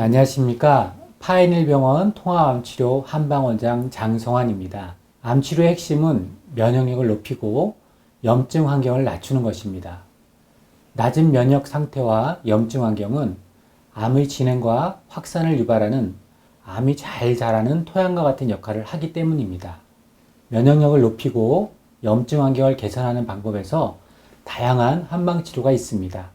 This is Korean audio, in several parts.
네, 안녕하십니까. 파인일병원 통합암치료 한방원장 장성환입니다. 암치료의 핵심은 면역력을 높이고 염증 환경을 낮추는 것입니다. 낮은 면역 상태와 염증 환경은 암의 진행과 확산을 유발하는 암이 잘 자라는 토양과 같은 역할을 하기 때문입니다. 면역력을 높이고 염증 환경을 개선하는 방법에서 다양한 한방치료가 있습니다.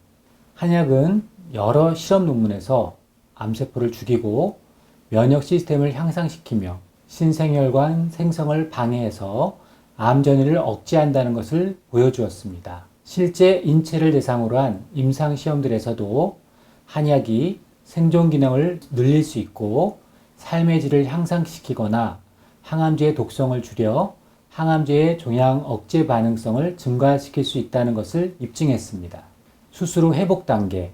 한약은 여러 실험 논문에서 암세포를 죽이고 면역 시스템을 향상시키며 신생혈관 생성을 방해해서 암 전이를 억제한다는 것을 보여주었습니다. 실제 인체를 대상으로 한 임상시험들에서도 한약이 생존 기능을 늘릴 수 있고 삶의 질을 향상시키거나 항암제의 독성을 줄여 항암제의 종양 억제 반응성을 증가시킬 수 있다는 것을 입증했습니다. 수술 후 회복 단계,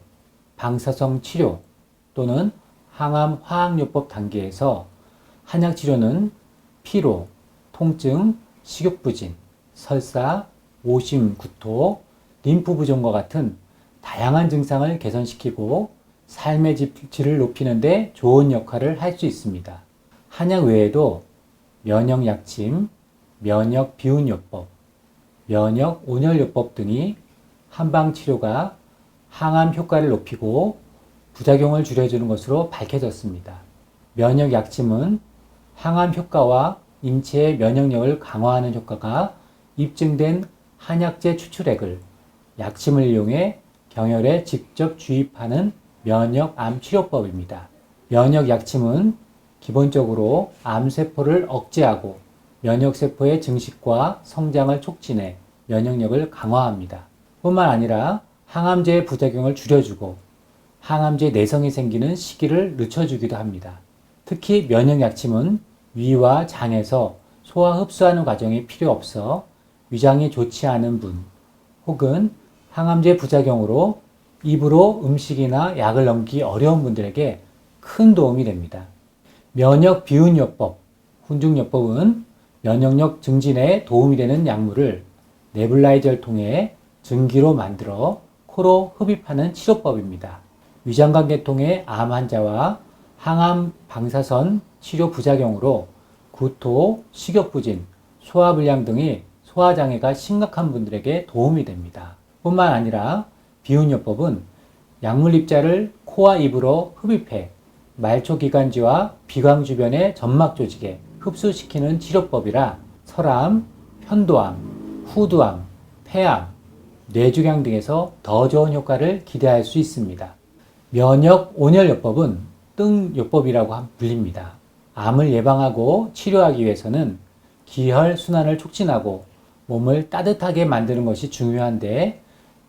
방사성 치료 또는 항암 화학요법 단계에서 한약 치료는 피로, 통증, 식욕부진, 설사, 오심, 구토, 림프 부종과 같은 다양한 증상을 개선시키고 삶의 질을 높이는 데 좋은 역할을 할 수 있습니다. 한약 외에도 면역 약침, 면역 비운요법, 면역 온열요법 등이 한방 치료가 항암 효과를 높이고 부작용을 줄여주는 것으로 밝혀졌습니다. 면역 약침은 항암 효과와 인체의 면역력을 강화하는 효과가 입증된 한약재 추출액을 약침을 이용해 경혈에 직접 주입하는 면역암 치료법입니다. 면역 약침은 기본적으로 암세포를 억제하고 면역세포의 증식과 성장을 촉진해 면역력을 강화합니다. 뿐만 아니라 항암제의 부작용을 줄여주고 항암제 내성이 생기는 시기를 늦춰주기도 합니다. 특히 면역약침은 위와 장에서 소화 흡수하는 과정이 필요 없어 위장이 좋지 않은 분 혹은 항암제 부작용으로 입으로 음식이나 약을 넘기기 어려운 분들에게 큰 도움이 됩니다. 면역 비운요법, 훈증요법은 면역력 증진에 도움이 되는 약물을 네뷸라이저를 통해 증기로 만들어 코로 흡입하는 치료법입니다. 위장관계통의 암 환자와 항암 방사선 치료 부작용으로 구토, 식욕부진, 소화불량 등의 소화장애가 심각한 분들에게 도움이 됩니다. 뿐만 아니라 비운요법은 약물 입자를 코와 입으로 흡입해 말초기관지와 비광 주변의 점막 조직에 흡수시키는 치료법이라 설암, 편도암, 후두암, 폐암, 뇌종양 등에서 더 좋은 효과를 기대할 수 있습니다. 면역 온열요법은 뜬요법이라고 불립니다. 암을 예방하고 치료하기 위해서는 기혈 순환을 촉진하고 몸을 따뜻하게 만드는 것이 중요한데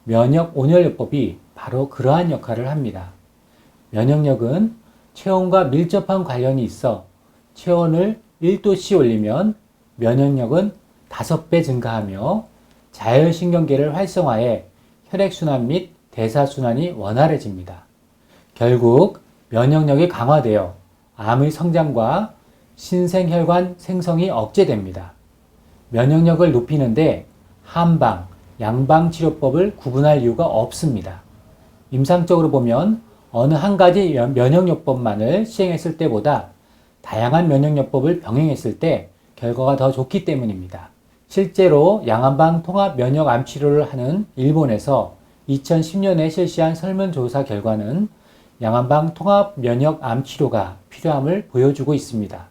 면역 온열요법이 바로 그러한 역할을 합니다. 면역력은 체온과 밀접한 관련이 있어 체온을 1도씨 올리면 면역력은 5배 증가하며 자율신경계를 활성화해 혈액순환 및 대사순환이 원활해집니다. 결국 면역력이 강화되어 암의 성장과 신생혈관 생성이 억제됩니다. 면역력을 높이는데 한방, 양방 치료법을 구분할 이유가 없습니다. 임상적으로 보면 어느 한 가지 면역요법만을 시행했을 때보다 다양한 면역요법을 병행했을 때 결과가 더 좋기 때문입니다. 실제로 양한방 통합 면역 암 치료를 하는 일본에서 2010년에 실시한 설문조사 결과는 양한방 통합 면역 암 치료가 필요함을 보여주고 있습니다.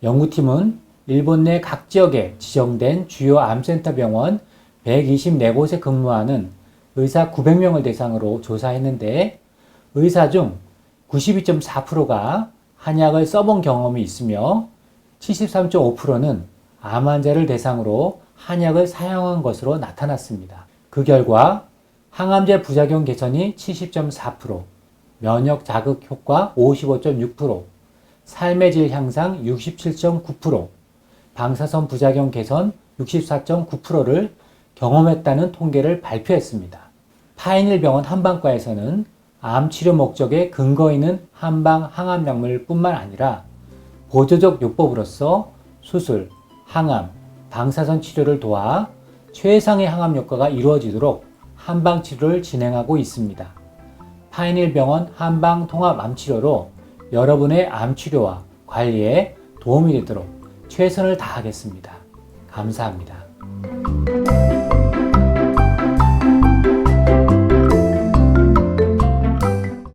연구팀은 일본 내 각 지역에 지정된 주요 암센터 병원 124곳에 근무하는 의사 900명을 대상으로 조사했는데 의사 중 92.4%가 한약을 써본 경험이 있으며 73.5%는 암 환자를 대상으로 한약을 사용한 것으로 나타났습니다. 그 결과 항암제 부작용 개선이 70.4%, 면역 자극 효과 55.6%, 삶의 질 향상 67.9%, 방사선 부작용 개선 64.9%를 경험했다는 통계를 발표했습니다. 파인일병원 한방과에서는 암 치료 목적에 근거 있는 한방 항암약물 뿐만 아니라 보조적 요법으로서 수술, 항암, 방사선 치료를 도와 최상의 항암 효과가 이루어지도록 한방 치료를 진행하고 있습니다. 파인힐병원 한방통합암치료로 여러분의 암치료와 관리에 도움이 되도록 최선을 다하겠습니다. 감사합니다.